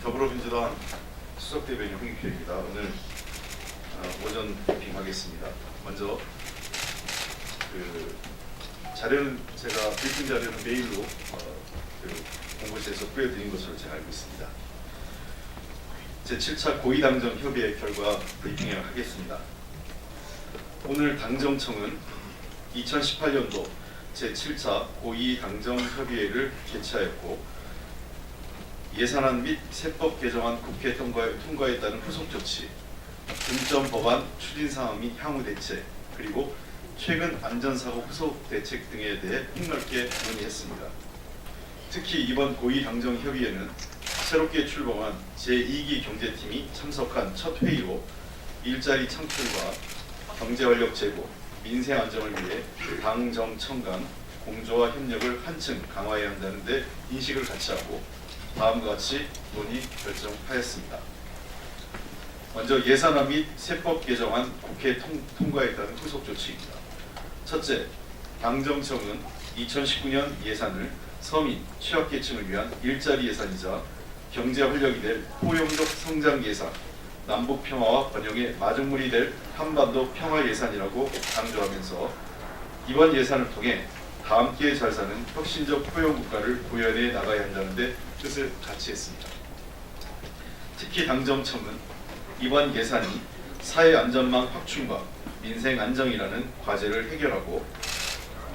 더불어민주당 수석대변인 홍익표입니다. 오늘 오전 브리핑하겠습니다. 먼저 자료는 제가 브리핑 자료는 메일로 공고시에서 보여드린 것으로 제가 알고 있습니다. 제7차 고위당정 협의회 결과 브리핑을 하겠습니다. 오늘 당정청은 2018년도 제7차 고위당정 협의회를 개최하였고 예산안 및 세법 개정안 국회 통과에 따른 후속 조치, 중점 법안 추진 사항 및 향후 대책, 그리고 최근 안전사고 후속 대책 등에 대해 폭넓게 논의했습니다. 특히 이번 고위당정 협의회는 새롭게 출범한 제2기 경제팀이 참석한 첫 회의로 일자리 창출과 경제활력 제고, 민생 안정을 위해 당정청 간 공조와 협력을 한층 강화해야 한다는 데 인식을 같이 하고 다음과 같이 논의 결정하였습니다. 먼저 예산안 및 세법 개정안 국회 통과에 따른 후속 조치입니다. 첫째, 당정청은 2019년 예산을 서민, 취약계층을 위한 일자리 예산이자 경제 활력이 될 포용적 성장 예산, 남북 평화와 번영의 마중물이 될 한반도 평화 예산이라고 강조하면서 이번 예산을 통해 다 함께 잘 사는 혁신적 포용 국가를 구현해 나가야 한다는 데 뜻을 같이 했습니다. 특히 당정청은 이번 예산이 사회 안전망 확충과 민생 안정이라는 과제를 해결하고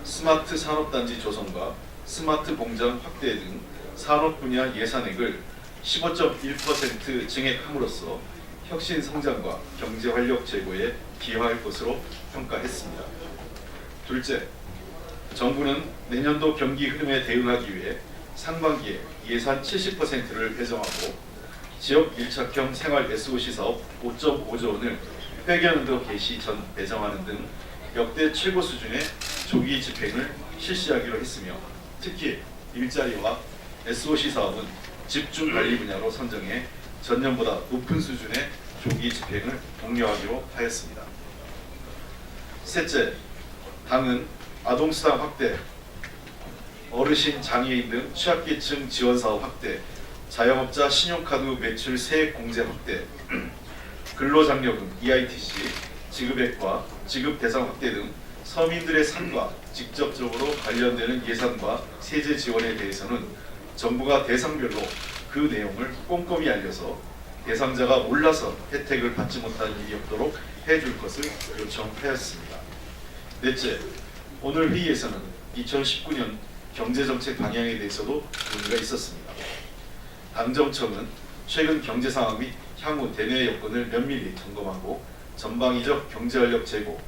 스마트 산업단지 조성과 스마트 공장 확대 등 산업 분야 예산액을 15.1% 증액함으로써 혁신 성장과 경제 활력 제고에 기여할 것으로 평가했습니다. 둘째, 정부는 내년도 경기 흐름에 대응하기 위해 상반기에 예산 70%를 배정하고 지역 밀착형 생활 SOC 사업 5.5조 원을 회계연도 개시 전 배정하는 등 역대 최고 수준의 조기 집행을 실시하기로 했으며 특히 일자리와 SOC 사업은 집중 관리 분야로 선정해 전년보다 높은 수준의 조기 집행을 독려하기로 하였습니다. 셋째, 당은 아동수당 확대, 어르신, 장애인 등 취약계층 지원사업 확대, 자영업자 신용카드 매출 세액 공제 확대, 근로장려금 EITC 지급액과 지급 대상 확대 등 서민들의 삶과 직접적으로 관련되는 예산과 세제 지원에 대해서는 정부가 대상별로 그 내용을 꼼꼼히 알려서 대상자가 몰라서 혜택을 받지 못하는 일이 없도록 해줄 것을 요청하였습니다. 넷째, 오늘 회의에서는 2019년 경제정책 방향에 대해서도 논의가 있었습니다. 당정청은 최근 경제 상황 및 향후 대내 여건을 면밀히 점검하고 전방위적 경제활력 제고,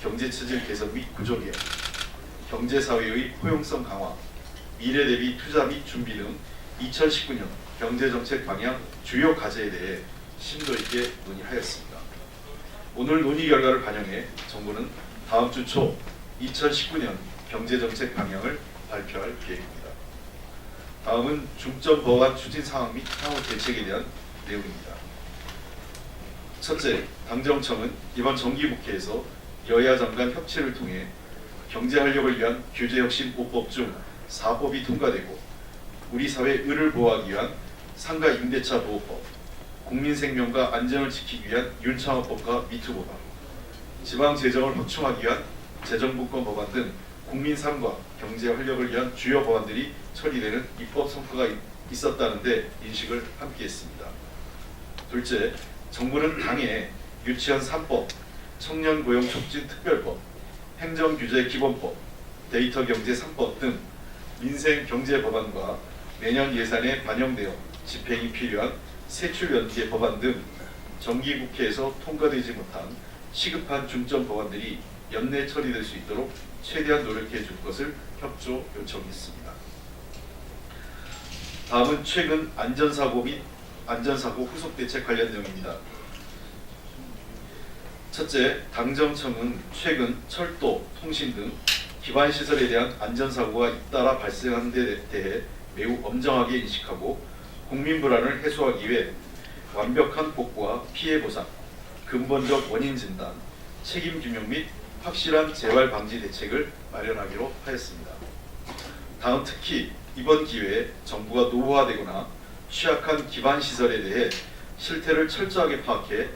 경제체질 개선 및 구조개혁, 경제사회의 포용성 강화, 미래 대비 투자 및 준비 등 2019년 경제정책 방향 주요 과제에 대해 심도 있게 논의하였습니다. 오늘 논의 결과를 반영해 정부는 다음 주 초 2019년 경제정책 방향을 발표할 계획입니다. 다음은 중점 법안 추진 사항 및 향후 대책에 대한 내용입니다. 첫째, 당정청은 이번 정기국회에서 여야 장관 협치를 통해 경제활력을 위한 규제혁신 5법 중 4법이 통과되고 우리 사회의 의를 보호하기 위한 상가 임대차 보호법, 국민 생명과 안전을 지키기 위한 윤창호법과 미투법안, 지방 재정을 확충하기 위한 재정분권 법안 등 국민 삶과 경제 활력을 위한 주요 법안들이 처리되는 입법 성과가 있었다는 데 인식을 함께했습니다. 둘째, 정부는 당에 유치원 3법, 청년고용촉진특별법, 행정규제기본법, 데이터경제 3법 등 민생 경제 법안과 내년 예산에 반영되어 집행이 필요한 세출연계 법안 등 정기국회에서 통과되지 못한 시급한 중점 법안들이 연내 처리될 수 있도록 최대한 노력해 줄 것을 협조 요청했습니다. 다음은 최근 안전사고 및 안전사고 후속 대책 관련 내용입니다. 첫째, 당정청은 최근 철도, 통신 등 기반시설에 대한 안전사고가 잇따라 발생한 데 대해 매우 엄정하게 인식하고 국민 불안을 해소하기 위해 완벽한 복구와 피해 보상, 근본적 원인 진단, 책임 규명 및 확실한 재발 방지 대책을 마련하기로 하였습니다. 다음 특히 이번 기회에 정부가 노후화되거나 취약한 기반 시설에 대해 실태를 철저하게 파악해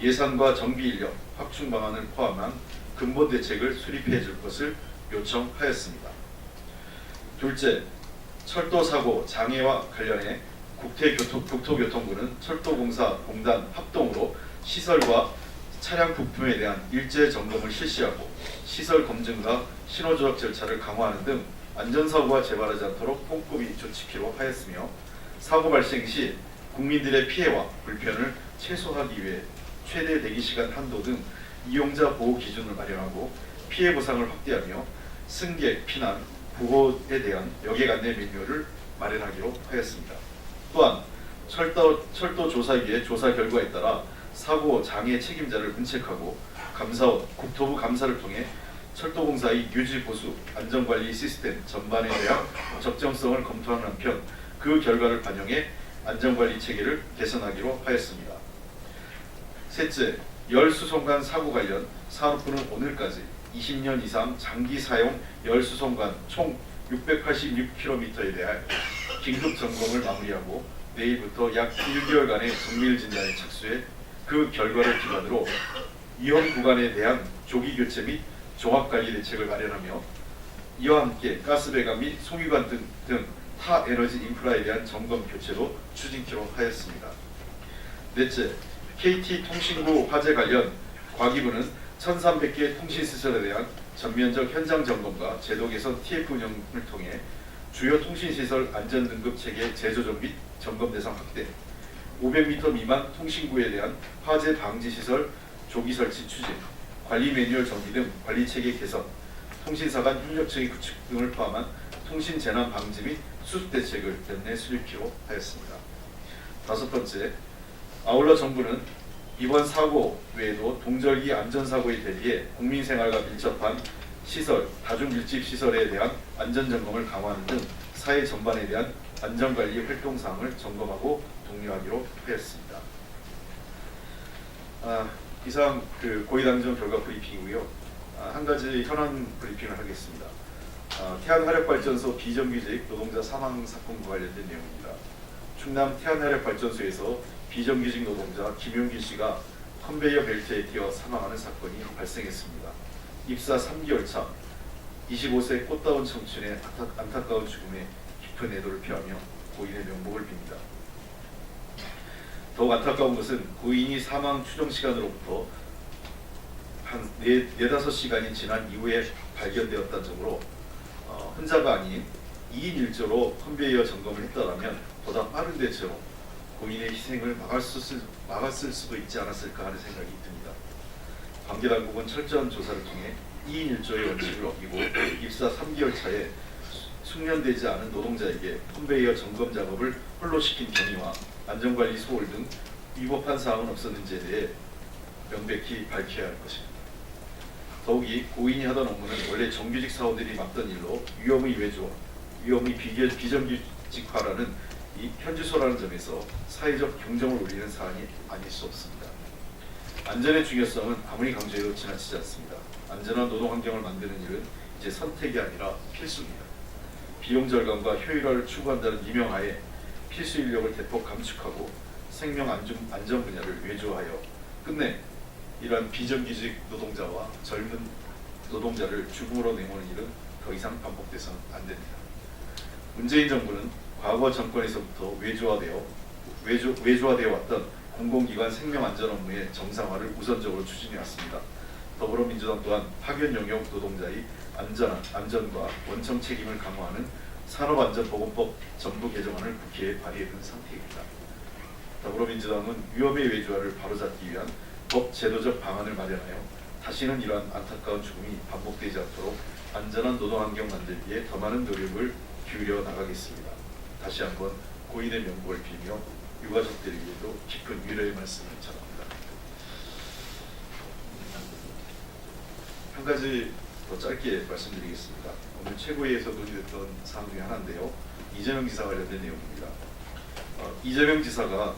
예산과 정비 인력 확충 방안을 포함한 근본 대책을 수립해 줄 것을 요청하였습니다. 둘째, 철도 사고 장애와 관련해 국토교통부는 철도공사공단 합동으로 시설과 차량 부품에 대한 일제 점검을 실시하고 시설 검증과 신호조작 절차를 강화하는 등 안전사고가 재발하지 않도록 꼼꼼히 조치키로 하였으며, 사고 발생 시 국민들의 피해와 불편을 최소화하기 위해 최대 대기시간 한도 등 이용자 보호 기준을 마련하고 피해 보상을 확대하며 승객 피난, 구호에 대한 여객 안내 매뉴얼을 마련하기로 하였습니다. 또한 철도 조사기의 조사 결과에 따라 사고 장애 책임자를 문책하고 감사원, 국토부 감사를 통해 철도공사의 유지 보수, 안전관리 시스템 전반에 대한 적정성을 검토하는 한편 그 결과를 반영해 안전관리 체계를 개선하기로 하였습니다. 셋째, 열수송관 사고 관련 산업부는 오늘까지 20년 이상 장기 사용 열수송관 총 686km에 대한 긴급 점검을 마무리하고 내일부터 약 1개월간의 정밀 진단에 착수해 그 결과를 기반으로 위험 구간에 대한 조기 교체 및 종합관리 대책을 마련하며 이와 함께 가스배관 및 송유관 등 타 에너지 인프라에 대한 점검 교체도 추진키로 하였습니다. 넷째, KT 통신구 화재 관련 과기부는 1,300개 통신시설에 대한 전면적 현장 점검과 제도 개선 TF 운영을 통해 주요 통신시설 안전등급 체계 재조정 및 점검 대상 확대, 500m 미만 통신구에 대한 화재 방지 시설 조기 설치 추진, 관리 매뉴얼 정비 등 관리 체계 개선, 통신사 간 협력체계 구축 등을 포함한 통신 재난 방지 및 수습 대책을 연내 수립키로 하였습니다. 다섯 번째, 아울러 정부는 이번 사고 외에도 동절기 안전사고에 대비해 국민생활과 밀접한 시설, 다중밀집시설에 대한 안전점검을 강화하는 등 사회 전반에 대한 안전관리 활동사항을 점검하고 독려하기로 하였습니다. 이상 고위당정 결과 브리핑이고요. 한 가지 현안 브리핑을 하겠습니다. 태안화력발전소 비정규직 노동자 사망 사건과 관련된 내용입니다. 충남 태안화력발전소에서 비정규직 노동자 김용기 씨가 컨베이어 벨트에 뛰어 사망하는 사건이 발생했습니다. 입사 3개월 차 25세 꽃다운 청춘의 안타까운 죽음에 깊은 애도를 표하며 고인의 명복을 빕니다. 더욱 안타까운 것은 고인이 사망 추정 시간으로부터 한 4~5시간이 지난 이후에 발견되었다는 점으로 혼자가 아닌 2인 1조로 컨베이어 점검을 했더라면 보다 빠른 대처로 고인의 희생을 막았을 수도 있지 않았을까 하는 생각이 듭니다. 관계당국은 철저한 조사를 통해 2인 1조의 원칙을 어기고 입사 3개월 차에 숙련되지 않은 노동자에게 컨베이어 점검 작업을 홀로 시킨 경위와 안전관리 소홀 등 위법한 사항은 없었는지에 대해 명백히 밝혀야 할 것입니다. 더욱이 고인이 하던 업무는 원래 정규직 사원들이 맡던 일로 위험의 외조, 위험의 비정규직화라는 이 현주소라는 점에서 사회적 경종을 울리는 사안이 아닐 수 없습니다. 안전의 중요성은 아무리 강조해도 지나치지 않습니다. 안전한 노동 환경을 만드는 일은 이제 선택이 아니라 필수입니다. 비용 절감과 효율화를 추구한다는 유명하에 필수 인력을 대폭 감축하고 생명 안전 분야를 외조하여 끝내 이러한 비정규직 노동자와 젊은 노동자를 죽음으로 내모는 일은 더 이상 반복돼서는 안 됩니다. 문재인 정부는 과거 정권에서부터 외조화되어 왔던 공공기관 생명안전 업무의 정상화를 우선적으로 추진해 왔습니다. 더불어민주당 또한 파견 영역 노동자의 안전과 원청 책임을 강화하는 산업안전보건법 전부 개정안을 국회에 발의해둔 상태입니다. 더불어민주당은 위험의 외주화를 바로잡기 위한 법 제도적 방안을 마련하여 다시는 이러한 안타까운 죽음이 반복되지 않도록 안전한 노동환경 만들기에 더 많은 노력을 기울여 나가겠습니다. 다시 한번 고인의 명복을 빌며 유가족들에게도 깊은 위로의 말씀을 전합니다. 한 가지 더 짧게 말씀드리겠습니다. 오늘 최고위에서 논의됐던 사항 중에 하나인데요. 이재명 지사 관련된 내용입니다. 이재명 지사가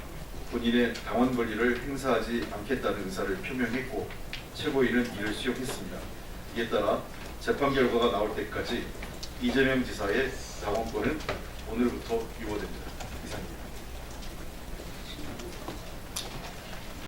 본인의 당원 권리를 행사하지 않겠다는 의사를 표명했고 최고위는 이를 수용했습니다. 이에 따라 재판 결과가 나올 때까지 이재명 지사의 당원권은 오늘부터 유효됩니다.